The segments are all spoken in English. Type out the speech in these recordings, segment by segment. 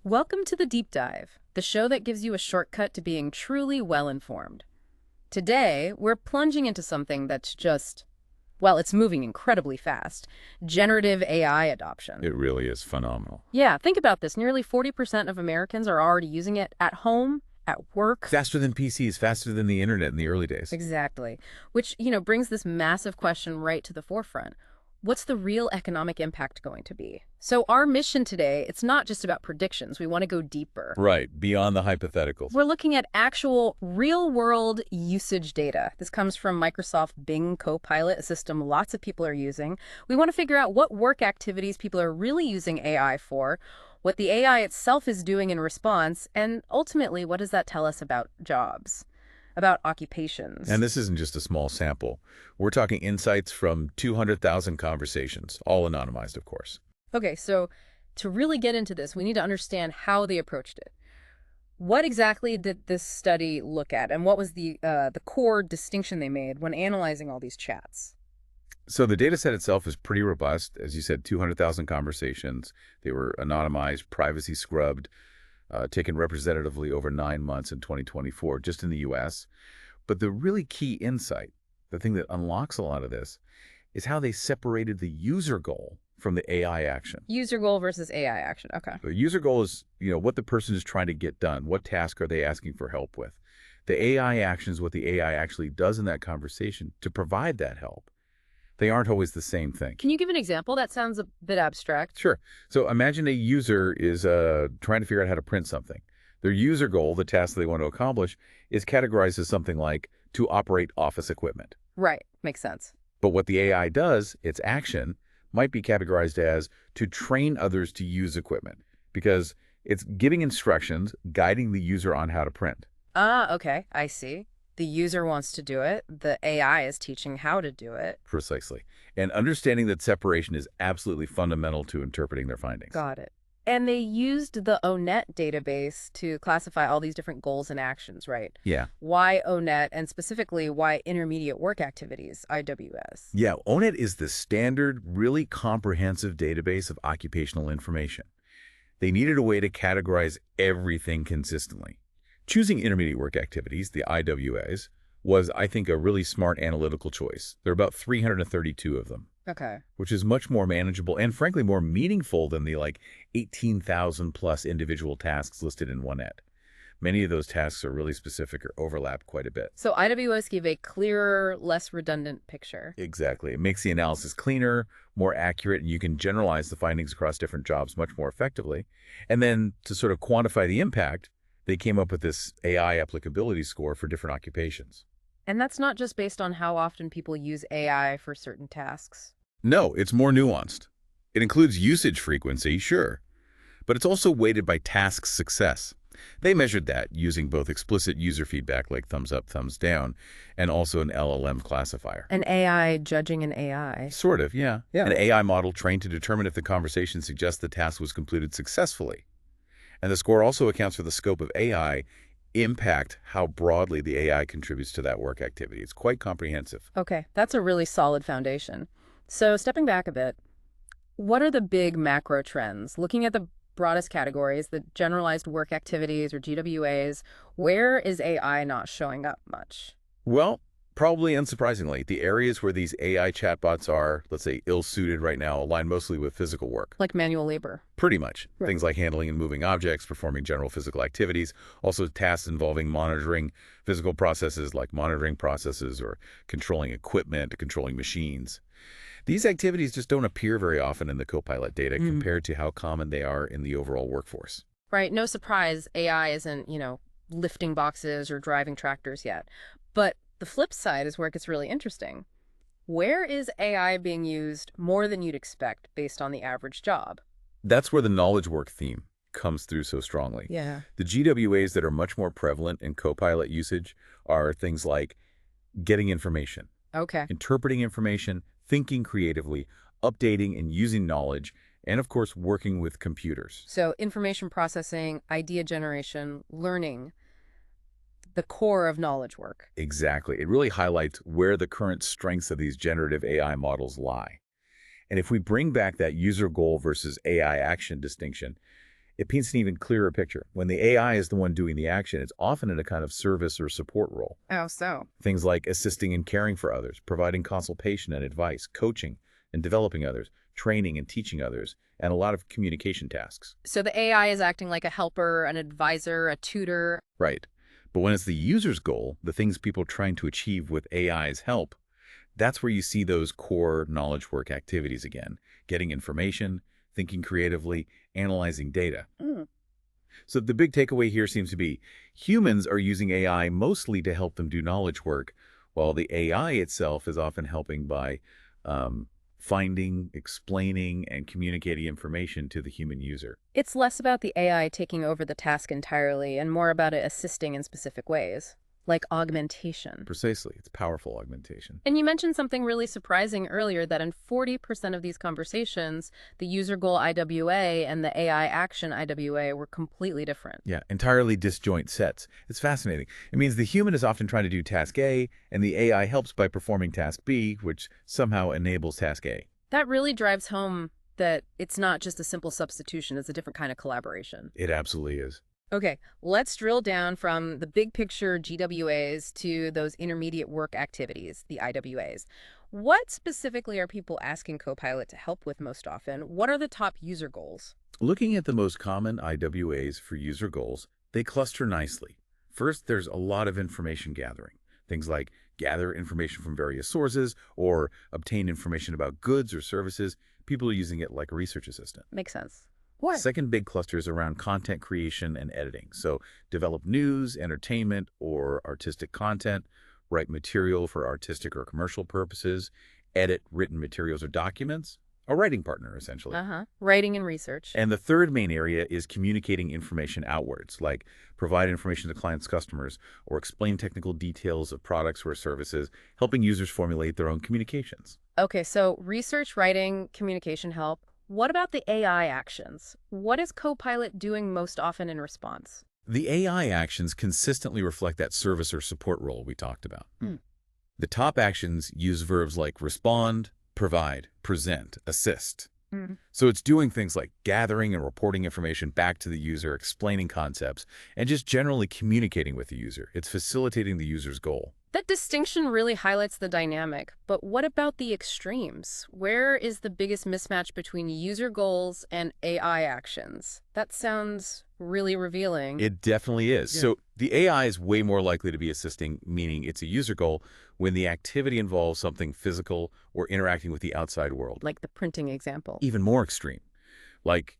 Welcome to the Deep Dive, the show that gives you a shortcut to being truly well-informed. Today, we're plunging into something that's it's moving incredibly fast. Generative AI adoption. It really is phenomenal. Yeah, think about this. Nearly 40% of Americans are already using it at home, at work. Faster than PCs, faster than the internet in the early days. Exactly. Which, brings this massive question right to the forefront. What's the real economic impact going to be? So our mission today, it's not just about predictions. We want to go deeper. Right, beyond the hypotheticals. We're looking at actual real-world usage data. This comes from Microsoft Bing Copilot, a system lots of people are using. We want to figure out what work activities people are really using AI for, what the AI itself is doing in response, and ultimately, what does that tell us about jobs? About occupations. And this isn't just a small sample. We're talking insights from 200,000 conversations, all anonymized, of course. Okay, so to really get into this, we need to understand how they approached it. What exactly did this study look at, and what was the core distinction they made when analyzing all these chats? So the data set itself is pretty robust. As you said, 200,000 conversations. They were anonymized, privacy scrubbed, taken representatively over 9 months in 2024, just in the US. But the really key insight, the thing that unlocks a lot of this, is how they separated the user goal from the AI action. User goal versus AI action. Okay. The user goal is, what the person is trying to get done. What task are they asking for help with? The AI action is what the AI actually does in that conversation to provide that help. They aren't always the same thing. Can you give an example? That sounds a bit abstract. Sure. So imagine a user is trying to figure out how to print something. Their user goal, the task they want to accomplish, is categorized as something like to operate office equipment. Right. Makes sense. But what the AI does, its action, might be categorized as to train others to use equipment because it's giving instructions, guiding the user on how to print. Ah, okay. I see. The user wants to do it. The AI is teaching how to do it. Precisely. And understanding that separation is absolutely fundamental to interpreting their findings. Got it. And they used the ONET database to classify all these different goals and actions, right? Yeah. Why ONET, and specifically why intermediate work activities, IWS? Yeah, ONET is the standard, really comprehensive database of occupational information. They needed a way to categorize everything consistently. Choosing intermediate work activities, the IWAs, was, I think, a really smart analytical choice. There are about 332 of them. Okay. Which is much more manageable and, frankly, more meaningful than the 18,000 plus individual tasks listed in ONET. Many of those tasks are really specific or overlap quite a bit. So IWS give a clearer, less redundant picture. Exactly. It makes the analysis cleaner, more accurate, and you can generalize the findings across different jobs much more effectively. And then to sort of quantify the impact, they came up with this AI applicability score for different occupations. And that's not just based on how often people use AI for certain tasks. No, it's more nuanced. It includes usage frequency, sure, but it's also weighted by task success. They measured that using both explicit user feedback like thumbs up, thumbs down, and also an LLM classifier. An AI judging an AI. Sort of, yeah. An AI model trained to determine if the conversation suggests the task was completed successfully. And the score also accounts for the scope of AI impact, how broadly the AI contributes to that work activity. It's quite comprehensive. Okay, that's a really solid foundation. So stepping back a bit, what are the big macro trends? Looking at the broadest categories, the generalized work activities or GWAs, where is AI not showing up much? Well, probably unsurprisingly, the areas where these AI chatbots are, let's say, ill-suited right now align mostly with physical work. Like manual labor. Pretty much. Right. Things like handling and moving objects, performing general physical activities, also tasks involving monitoring physical processes like monitoring processes or controlling equipment, controlling machines. These activities just don't appear very often in the Copilot data compared to how common they are in the overall workforce. Right. No surprise AI isn't, lifting boxes or driving tractors yet. But the flip side is where it gets really interesting. Where is AI being used more than you'd expect based on the average job? That's where the knowledge work theme comes through so strongly. Yeah. The GWAs that are much more prevalent in Copilot usage are things like getting information, Okay. interpreting information, thinking creatively, updating and using knowledge, and of course, working with computers. So information processing, idea generation, learning, the core of knowledge work. Exactly. It really highlights where the current strengths of these generative AI models lie. And if we bring back that user goal versus AI action distinction, It paints an even clearer picture. When the AI is the one doing the action, it's often in a kind of service or support role. Oh, so. Things like assisting and caring for others, providing consultation and advice, coaching and developing others, training and teaching others, and a lot of communication tasks. So the AI is acting like a helper, an advisor, a tutor. Right. But when it's the user's goal, the things people are trying to achieve with AI's help, that's where you see those core knowledge work activities again. Getting information, thinking creatively, analyzing data. Mm. So the big takeaway here seems to be humans are using AI mostly to help them do knowledge work, while the AI itself is often helping by finding, explaining, and communicating information to the human user. It's less about the AI taking over the task entirely and more about it assisting in specific ways, like augmentation. Precisely. It's powerful augmentation. And you mentioned something really surprising earlier that in 40% of these conversations, the user goal IWA and the AI action IWA were completely different. Yeah, entirely disjoint sets. It's fascinating. It means the human is often trying to do task A, and the AI helps by performing task B, which somehow enables task A. That really drives home that it's not just a simple substitution, it's a different kind of collaboration. It absolutely is. Okay, let's drill down from the big picture GWAs to those intermediate work activities, the IWAs. What specifically are people asking Copilot to help with most often? What are the top user goals? Looking at the most common IWAs for user goals, they cluster nicely. First, there's a lot of information gathering. Things like gather information from various sources or obtain information about goods or services. People are using it like a research assistant. Makes sense. What? Second big cluster is around content creation and editing. So develop news, entertainment, or artistic content, write material for artistic or commercial purposes, edit written materials or documents, a writing partner, essentially. Writing and research. And the third main area is communicating information outwards, like provide information to clients' customers or explain technical details of products or services, helping users formulate their own communications. Okay, so research, writing, communication help. What about the AI actions? What is Copilot doing most often in response? The AI actions consistently reflect that service or support role we talked about. The top actions use verbs like respond, provide, present, assist. So it's doing things like gathering and reporting information back to the user, explaining concepts, and just generally communicating with the user. It's facilitating the user's goal. That distinction really highlights the dynamic, but what about the extremes? Where is the biggest mismatch between user goals and AI actions? That sounds really revealing. It definitely is. Yeah. So the AI is way more likely to be assisting, meaning it's a user goal, when the activity involves something physical or interacting with the outside world. Like the printing example. Even more extreme, like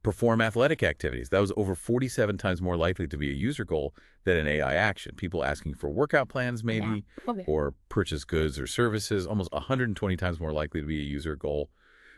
perform athletic activities. That was over 47 times more likely to be a user goal than an AI action. People asking for workout plans, maybe, or purchase goods or services, almost 120 times more likely to be a user goal.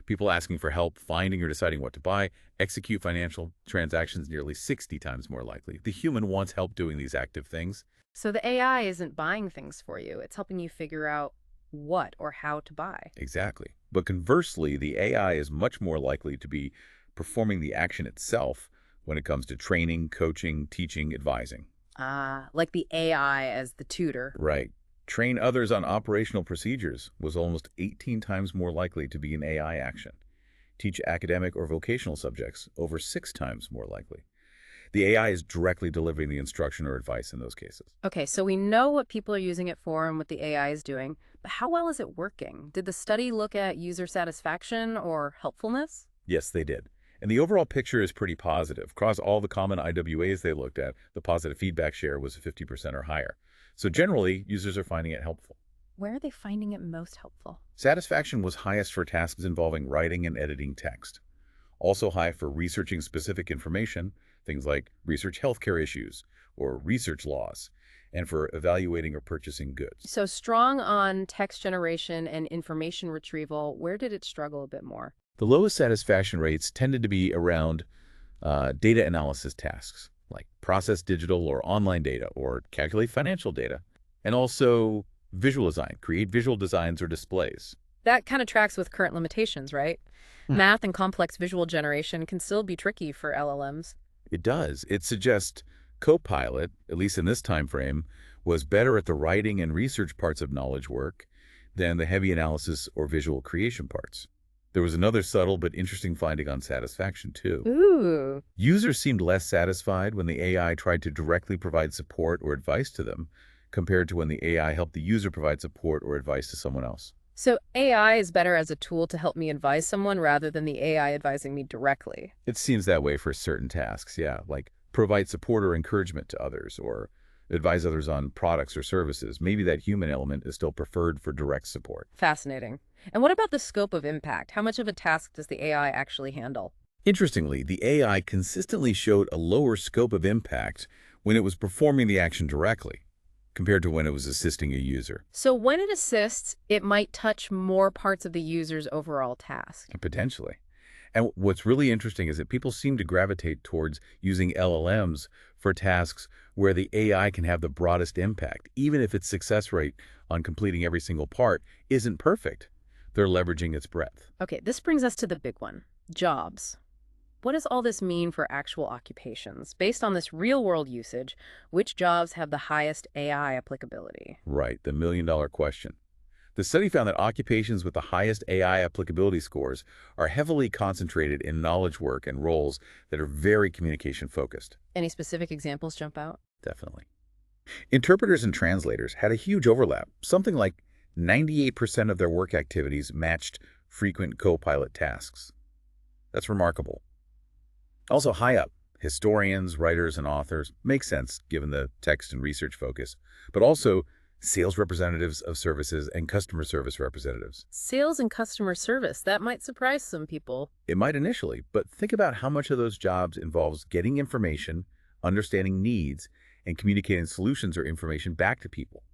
People asking for help finding or deciding what to buy, execute financial transactions, nearly 60 times more likely. The human wants help doing these active things. So the AI isn't buying things for you. It's helping you figure out what or how to buy. Exactly. But conversely, the AI is much more likely to be performing the action itself when it comes to training, coaching, teaching, advising. Like the AI as the tutor. Right. Train others on operational procedures was almost 18 times more likely to be an AI action. Teach academic or vocational subjects, over 6 times more likely. The AI is directly delivering the instruction or advice in those cases. Okay, so we know what people are using it for and what the AI is doing, but how well is it working? Did the study look at user satisfaction or helpfulness? Yes, they did. And the overall picture is pretty positive. Across all the common IWAs they looked at, the positive feedback share was 50% or higher. So generally, users are finding it helpful. Where are they finding it most helpful? Satisfaction was highest for tasks involving writing and editing text. Also high for researching specific information, things like research healthcare issues or research laws, and for evaluating or purchasing goods. So strong on text generation and information retrieval. Where did it struggle a bit more? The lowest satisfaction rates tended to be around data analysis tasks, like process digital or online data or calculate financial data, and also visual design, create visual designs or displays. That kind of tracks with current limitations, right? Math and complex visual generation can still be tricky for LLMs. It does. It suggests Copilot, at least in this time frame, was better at the writing and research parts of knowledge work than the heavy analysis or visual creation parts. There was another subtle but interesting finding on satisfaction, too. Ooh. Users seemed less satisfied when the AI tried to directly provide support or advice to them, compared to when the AI helped the user provide support or advice to someone else. So AI is better as a tool to help me advise someone rather than the AI advising me directly. It seems that way for certain tasks, yeah, like provide support or encouragement to others, or advise others on products or services. Maybe that human element is still preferred for direct support. Fascinating. And what about the scope of impact? How much of a task does the AI actually handle? Interestingly, the AI consistently showed a lower scope of impact when it was performing the action directly, compared to when it was assisting a user. So when it assists, it might touch more parts of the user's overall task. Potentially. And what's really interesting is that people seem to gravitate towards using LLMs for tasks where the AI can have the broadest impact, even if its success rate on completing every single part isn't perfect. They're leveraging its breadth. Okay, this brings us to the big one, jobs. What does all this mean for actual occupations? Based on this real-world usage, which jobs have the highest AI applicability? Right, the million-dollar question. The study found that occupations with the highest AI applicability scores are heavily concentrated in knowledge work and roles that are very communication-focused. Any specific examples jump out? Definitely. Interpreters and translators had a huge overlap. Something like 98% of their work activities matched frequent co-pilot tasks. That's remarkable. Also high up, historians, writers, and authors make sense given the text and research focus, but also sales representatives of services and customer service representatives. Sales and customer service, that might surprise some people. It might initially, but think about how much of those jobs involves getting information, understanding needs, and communicating solutions or information back to people.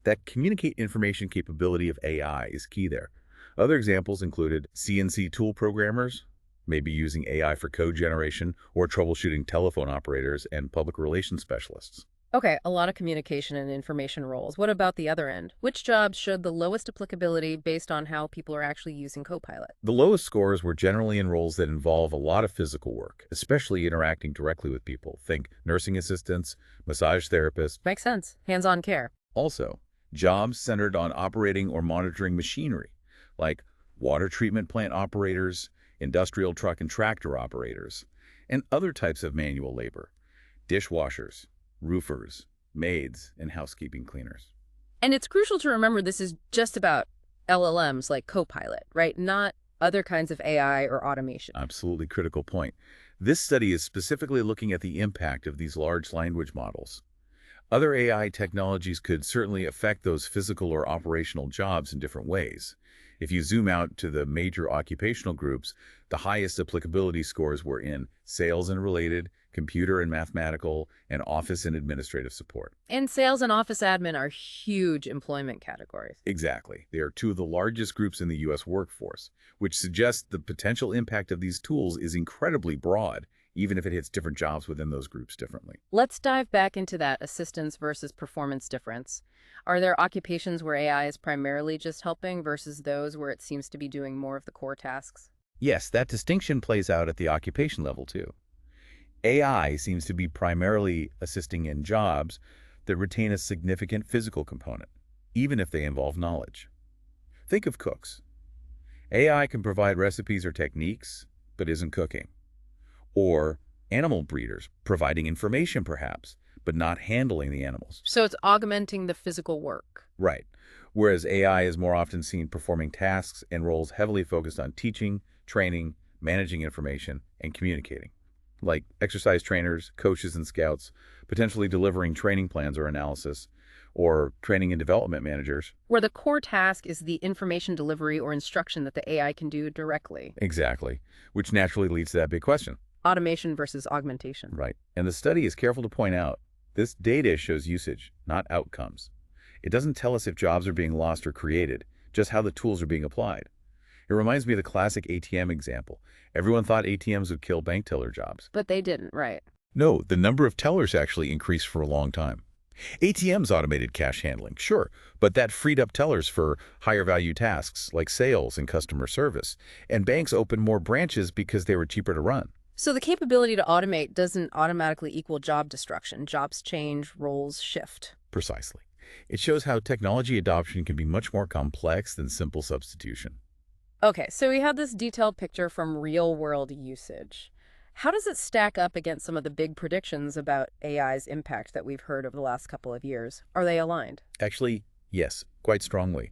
That communicate information capability of AI is key there. Other examples included CNC tool programmers, maybe using AI for code generation, or troubleshooting telephone operators and public relations specialists. Okay, a lot of communication and information roles. What about the other end? Which jobs showed the lowest applicability based on how people are actually using Copilot? The lowest scores were generally in roles that involve a lot of physical work, especially interacting directly with people. Think nursing assistants, massage therapists. Makes sense. Hands-on care. Also, jobs centered on operating or monitoring machinery, like water treatment plant operators, industrial truck and tractor operators, and other types of manual labor, dishwashers, roofers, maids, and housekeeping cleaners. And it's crucial to remember this is just about LLMs like Copilot, right? Not other kinds of AI or automation. Absolutely critical point. This study is specifically looking at the impact of these large language models. Other AI technologies could certainly affect those physical or operational jobs in different ways. If you zoom out to the major occupational groups, the highest applicability scores were in sales and related, computer and mathematical, and office and administrative support. And sales and office admin are huge employment categories. Exactly. They are two of the largest groups in the U.S. workforce, which suggests the potential impact of these tools is incredibly broad, even if it hits different jobs within those groups differently. Let's dive back into that assistance versus performance difference. Are there occupations where AI is primarily just helping versus those where it seems to be doing more of the core tasks? Yes, that distinction plays out at the occupation level too. AI seems to be primarily assisting in jobs that retain a significant physical component, even if they involve knowledge. Think of cooks. AI can provide recipes or techniques, but isn't cooking. Or animal breeders, providing information perhaps, but not handling the animals. So it's augmenting the physical work. Right. Whereas AI is more often seen performing tasks and roles heavily focused on teaching, training, managing information, and communicating, like exercise trainers, coaches, and scouts, potentially delivering training plans or analysis, or training and development managers. Where the core task is the information delivery or instruction that the AI can do directly. Exactly, which naturally leads to that big question. Automation versus augmentation. Right. And the study is careful to point out, this data shows usage, not outcomes. It doesn't tell us if jobs are being lost or created, just how the tools are being applied. It reminds me of the classic ATM example. Everyone thought ATMs would kill bank teller jobs. But they didn't, right? No, the number of tellers actually increased for a long time. ATMs automated cash handling, sure, but that freed up tellers for higher value tasks like sales and customer service. And banks opened more branches because they were cheaper to run. So the capability to automate doesn't automatically equal job destruction. Jobs change, roles shift. Precisely. It shows how technology adoption can be much more complex than simple substitution. Okay, so we had this detailed picture from real-world usage. How does it stack up against some of the big predictions about AI's impact that we've heard over the last couple of years? Are they aligned? Actually, yes, quite strongly.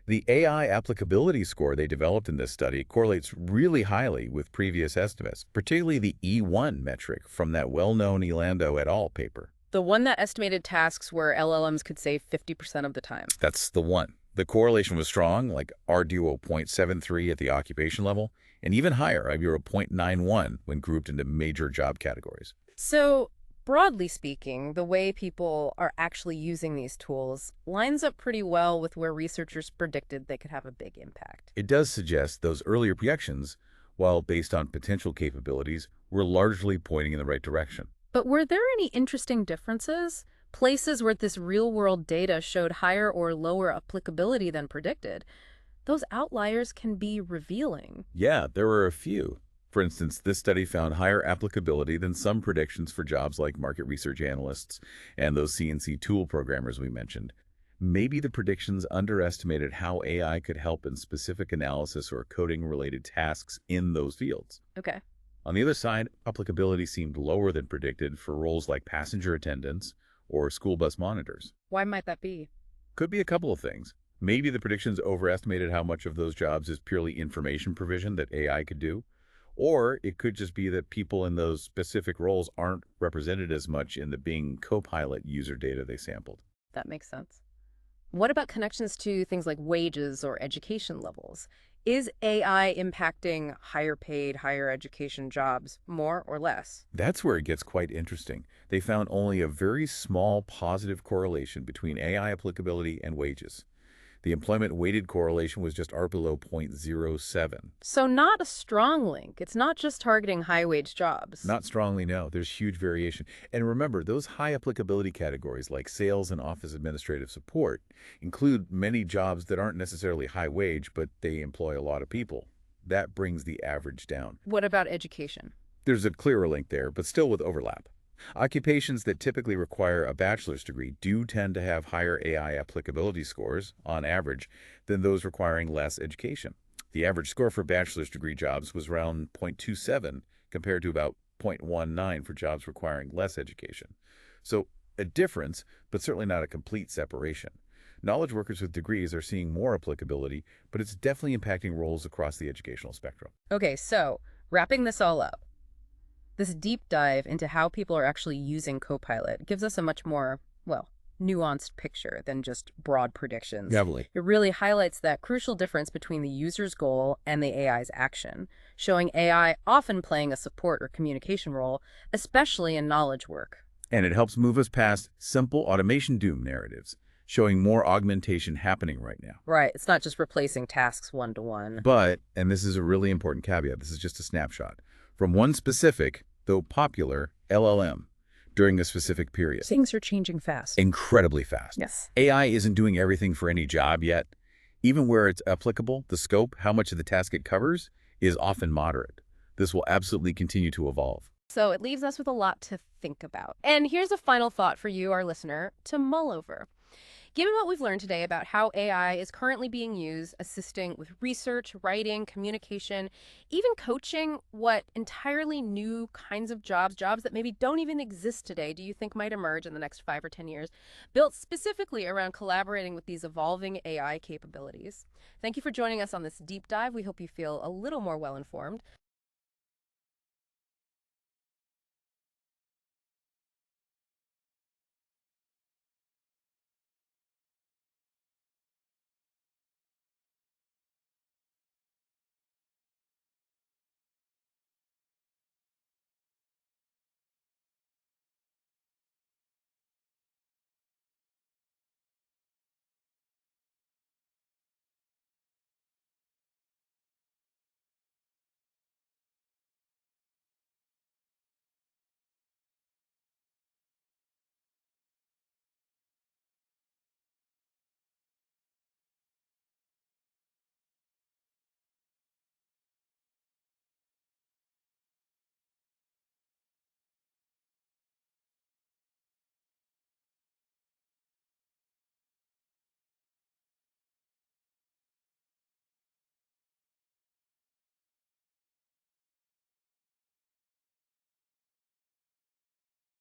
The AI applicability score they developed in this study correlates really highly with previous estimates, particularly the E1 metric from that well-known Elando et al. Paper. The one that estimated tasks where LLMs could save 50% of the time. That's the one. The correlation was strong, like R-duo 0.73 at the occupation level, and even higher, R-duo 0.91 when grouped into major job categories. So, broadly speaking, the way people are actually using these tools lines up pretty well with where researchers predicted they could have a big impact. It does suggest those earlier projections, while based on potential capabilities, were largely pointing in the right direction. But were there any interesting differences? Places where this real-world data showed higher or lower applicability than predicted? Those outliers can be revealing. Yeah, there were a few. For instance, this study found higher applicability than some predictions for jobs like market research analysts and those CNC tool programmers we mentioned. Maybe the predictions underestimated how AI could help in specific analysis or coding-related tasks in those fields. Okay. On the other side, applicability seemed lower than predicted for roles like passenger attendants or school bus monitors. Why might that be? Could be a couple of things. Maybe the predictions overestimated how much of those jobs is purely information provision that AI could do. Or it could just be that people in those specific roles aren't represented as much in the Bing Copilot user data they sampled. That makes sense. What about connections to things like wages or education levels? Is AI impacting higher paid, higher education jobs more or less? That's where it gets quite interesting. They found only a very small positive correlation between AI applicability and wages. The employment-weighted correlation was just R below 0.07. So not a strong link. It's not just targeting high-wage jobs. Not strongly, no. There's huge variation. And remember, those high applicability categories like sales and office administrative support include many jobs that aren't necessarily high wage, but they employ a lot of people. That brings the average down. What about education? There's a clearer link there, but still with overlap. Occupations that typically require a bachelor's degree do tend to have higher AI applicability scores, on average, than those requiring less education. The average score for bachelor's degree jobs was around 0.27 compared to about 0.19 for jobs requiring less education. So a difference, but certainly not a complete separation. Knowledge workers with degrees are seeing more applicability, but it's definitely impacting roles across the educational spectrum. Okay, so wrapping this all up, this deep dive into how people are actually using Copilot gives us a much more, well, nuanced picture than just broad predictions. Heavily. It really highlights that crucial difference between the user's goal and the AI's action, showing AI often playing a support or communication role, especially in knowledge work. And it helps move us past simple automation doom narratives, showing more augmentation happening right now. Right, it's not just replacing tasks one-to-one. But, and this is a really important caveat, this is just a snapshot, from one specific, though popular, LLM during a specific period. Things are changing fast. Incredibly fast. Yes. AI isn't doing everything for any job yet. Even where it's applicable, the scope, how much of the task it covers, is often moderate. This will absolutely continue to evolve. So it leaves us with a lot to think about. And here's a final thought for you, our listener, to mull over. Given what we've learned today about how AI is currently being used, assisting with research, writing, communication, even coaching, what entirely new kinds of jobs that maybe don't even exist today, do you think might emerge in the next 5 or 10 years, built specifically around collaborating with these evolving AI capabilities? Thank you for joining us on this deep dive. We hope you feel a little more well-informed.